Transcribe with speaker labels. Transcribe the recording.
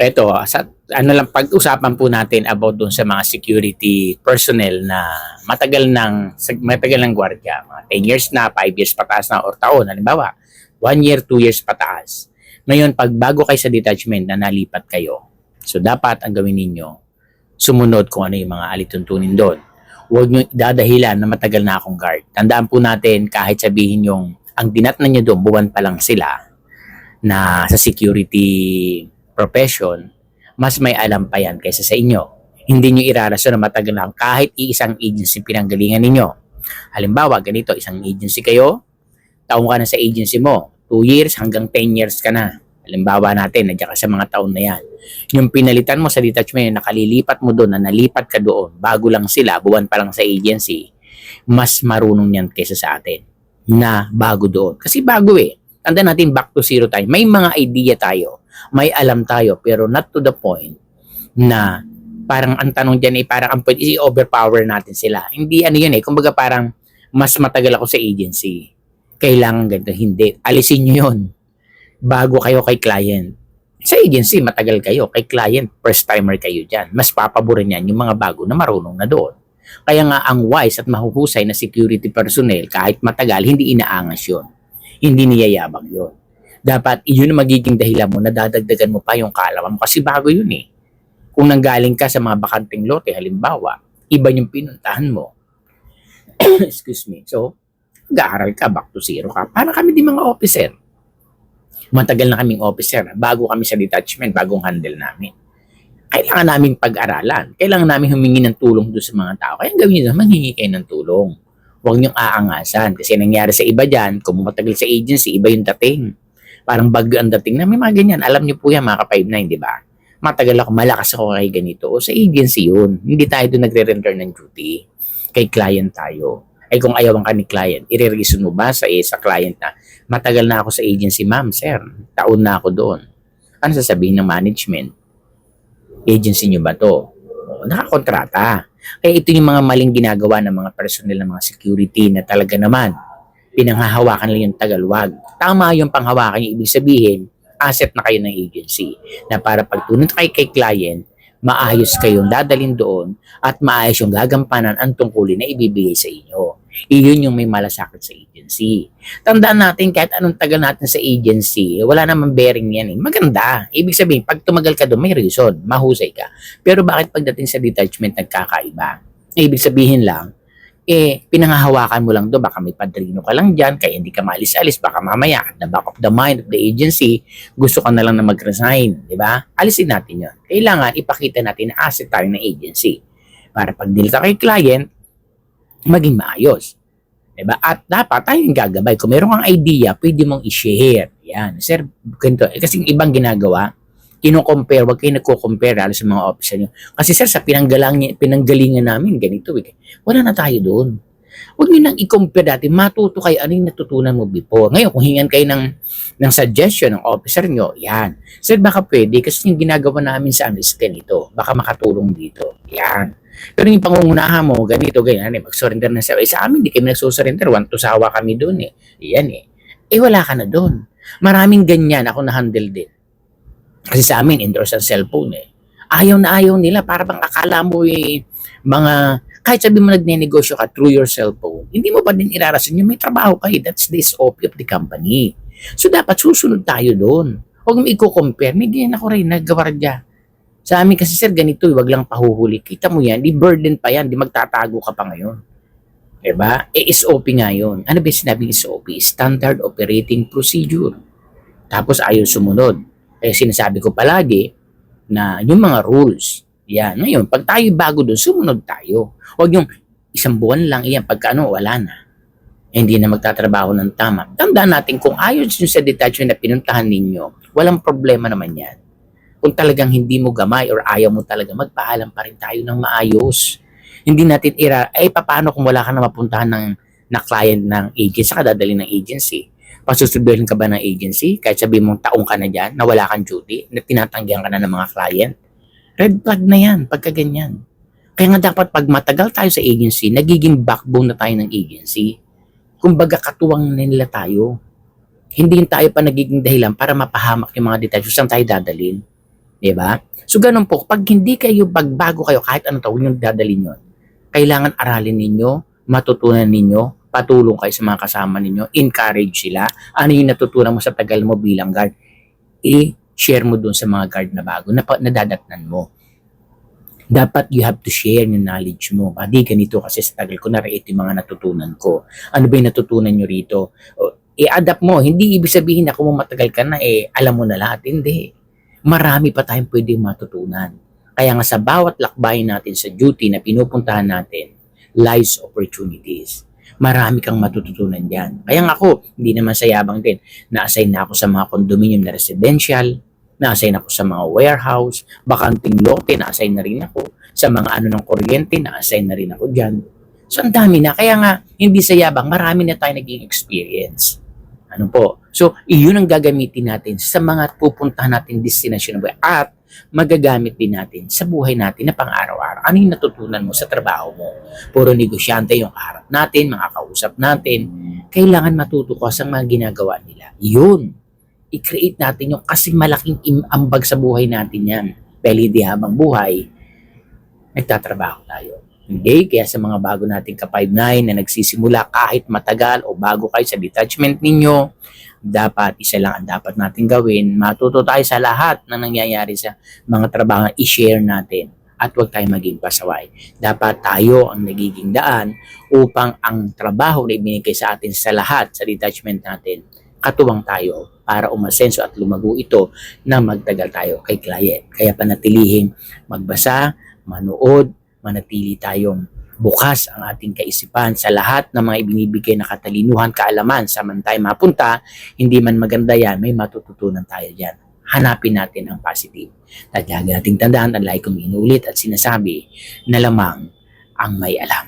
Speaker 1: Eto, ano lang pag-usapan po natin about dun sa mga security personnel na matagal ng gwardiya, mga 10 years na, 5 years pataas na or taon, halimbawa, 1 year, 2 years pataas. Ngayon, pag bago kayo sa detachment na nalipat kayo, so dapat ang gawin ninyo, sumunod kung ano yung mga alituntunin doon. Huwag nyo dadahilan na matagal na akong guard. Tandaan po natin, kahit sabihin yung ang dinatnan nyo doon, buwan pa lang sila na sa security profession, mas may alam pa yan kaysa sa inyo. Hindi nyo irarason na matagal lang kahit iisang agency pinanggalingan ninyo. Halimbawa, ganito, isang agency kayo, taong ka na sa agency mo, 2 years hanggang 10 years ka na. Halimbawa natin, nandiyan ka sa mga taon na yan. Yung pinalitan mo sa detachment, nakalilipat mo doon, na nalipat ka doon, bago lang sila, buwan pa lang sa agency, mas marunong yan kaysa sa atin na bago doon. Kasi bago eh. Tanda natin, back to zero tayo. May mga idea tayo, may alam tayo, pero not to the point na parang ang tanong dyan ay parang ang pwede i-overpower natin sila. Hindi ano yun eh. Kumbaga parang mas matagal ako sa agency. Kailangan ganito. Hindi. Alisin nyo yun. Bago kayo kay client. Sa agency, matagal kayo. Kay client, first timer kayo dyan. Mas papaborin yan yung mga bago na marunong na doon. Kaya nga ang wise at mahuhusay na security personnel, kahit matagal, hindi inaangas yun. Hindi niyayabang yun. Dapat yun ang magiging dahilan mo na dadagdagan mo pa yung kaalaman mo kasi bago yun eh. Kung nanggaling ka sa mga bakanting lote, halimbawa, iba yung pinuntahan mo. Excuse me. So, mag-aaral ka, back to zero ka. Para kami di mga officer. Matagal na kaming officer. Bago kami sa detachment, bagong handle namin. Kailangan namin pag-aralan. Kailangan namin humingi ng tulong doon sa mga tao. Kaya gawin nyo, manghingi kayo ng tulong. Huwag niyong aangasan. Kasi nangyari sa iba dyan, kung matagal sa agency, iba yung dating. Parang bagyo ang dating na may mga ganyan. Alam niyo po yan, mga ka-5-9, di ba? Matagal ako, malakas ako kay ganito. O sa agency yun. Hindi tayo doon nagre-render ng duty. Kay client tayo. Ay kung ayawan ka ni client, i-reason mo ba sa client na matagal na ako sa agency, ma'am, sir, taon na ako doon. Ano sasabihin ng management? Agency nyo ba to? O, nakakontrata. Kaya ito yung mga maling ginagawa ng mga personnel ng mga security na talaga naman pinanghahawakan lang yung tagalwag. Tama yung panghawakan, yung ibig sabihin, asset na kayo ng agency. Na para pagtunod kayo kay client, maayos kayong dadalhin doon at maayos yung gagampanan ang tungkulin na ibibigay sa inyo. Iyon yung may malasakit sa agency. Tandaan natin, kahit anong tagal natin sa agency, wala namang bearing yan eh. Maganda. Ibig sabihin, pag tumagal ka doon, may reason, mahusay ka. Pero bakit pagdating sa detachment, nagkakaiba? Ibig sabihin lang, pinanghahawakan mo lang doon, baka may padrino ka lang dyan, kaya hindi ka maalis-alis, baka mamaya, at the back of the mind of the agency, gusto ka na lang na mag-resign, di ba? Alisin natin yun. Kailangan ipakita natin na asset tayo ng agency para pag deal ka kay client, maging maayos. Diba? At dapat tayong gagabay. Kung meron kang idea, pwede mong i-share. Yan. Sir, ganito. Kasi ibang ginagawa, kino-compare, wag kayo nagko-compare lalo sa mga officer nyo. Kasi sir, sa pinanggalingan namin, ganito. Wala na tayo doon. Huwag nyo nang i-compare dati. Matuto kayo ano yung natutunan mo before. Ngayon, kung hingan kayo ng suggestion ng officer nyo, yan. Sir, baka pwede kasi yung ginagawa namin sa amin is ganito. Baka makatulong dito. Yan. Pero yung pangungunahan mo, ganito, ganyan, mag-surrender na sa amin, di kami nagsusurrender, sawa kami doon eh. Yan eh. Wala ka na doon. Maraming ganyan ako na-handle din. Kasi sa amin, endorse ang cellphone eh. Ayaw na ayaw nila, para bang akala mo mga, kahit sabi mo nagne-negosyo ka through your cellphone, hindi mo pa din irarason yung may trabaho kayo. That's the SOP of the company. So dapat susunod tayo doon. Huwag mo i-compare. May ganyan ako rin, naggawaradya. Sa amin kasi sir, ganito, wag lang pahuhuli. Kita mo yan, di burden pa yan, di magtatago ka pa ngayon. Diba? SOP nga yun. Ano ba sinabing SOP? Standard Operating Procedure. Tapos ayaw sumunod. Kaya sinasabi ko palagi na yung mga rules, yan. Ngayon, pag tayo bago doon, sumunod tayo. Huwag yung isang buwan lang, yan, pagka wala na. Hindi na magtatrabaho ng tama. Tandaan natin, kung ayos yung sa detachment na pinuntahan ninyo, walang problema naman yan. Kung talagang hindi mo gamay or ayaw mo talaga, magpaalam pa rin tayo ng maayos. Hindi natin paano kung wala ka na mapuntahan na client ng agency, saka dadalhin ng agency? Pasusunduin ka ba ng agency? Kahit sabi mong taong ka na dyan, na wala kang duty, na tinatanggihan ka na ng mga client. Red flag na yan, pagka ganyan. Kaya nga dapat pag matagal tayo sa agency, nagiging backbone na tayo ng agency. Kumbaga katuwang na nila tayo. Hindi tayo pa nagiging dahilan para mapahamak yung mga detachment. Saan tayo dadalhin? Di ba? So ganun po, pag hindi kayo, pagbago kayo, kahit ano tawag yung dadalhin yun, kailangan aralin ninyo, matutunan ninyo, patulong kayo sa mga kasama ninyo, encourage sila. Ano yung natutunan mo sa tagal mo bilang guard? I-share mo dun sa mga guard na bago, na nadadatnan mo. Dapat you have to share yung knowledge mo. Di ganito kasi sa tagal ko, ito yung mga natutunan ko. Ano ba yung natutunan nyo rito? I-adapt mo. Hindi ibig sabihin na kung matagal ka na, alam mo na lahat. Hindi. Marami pa tayong pwedeng matutunan. Kaya nga sa bawat lakbay natin sa duty na pinupuntahan natin, lies opportunities. Marami kang matututunan dyan. Kaya nga ako, hindi naman sa yabang din, na-assign na ako sa mga condominium na residential, na-assign ako sa mga warehouse, bakanting lote, na-assign na rin ako. Sa mga ano ng kuryente, na-assign na rin ako dyan. So, ang dami na. Kaya nga, hindi sa yabang, marami na tayo naging experience. Ano po? So, iyon ang gagamitin natin sa mga pupuntahan natin destination na buhay. At magagamit din natin sa buhay natin na pang-araw-araw. Ano yung natutunan mo sa trabaho mo? Puro negosyante yung kaharap natin, mga kausap natin. Kailangan matuto ka sa mga ginagawa nila. Yun. I-create natin yung kasi malaking ambag sa buhay natin yan. Dahil hindi habang buhay, nagtatrabaho tayo. Hindi, kaya sa mga bago nating ka-5-9 na nagsisimula kahit matagal o bago kayo sa detachment ninyo, dapat isa lang ang dapat natin gawin. Matuto tayo sa lahat na nangyayari sa mga trabaho na i-share natin at huwag tayo maging pasaway. Dapat tayo ang nagiging daan upang ang trabaho na ibinigay sa atin sa lahat sa detachment natin, katuwang tayo para umasenso at lumago ito na magtagal tayo kay client. Kaya panatilihing magbasa, manood, manatili tayong bukas ang ating kaisipan sa lahat ng mga ibinibigay na katalinuhan, kaalaman sa man tayo mapunta, hindi man maganda yan, may matututunan tayo dyan. Hanapin natin ang positive. At lagi nating tandaan, ang like kong inuulit at sinasabi na lamang ang may alam.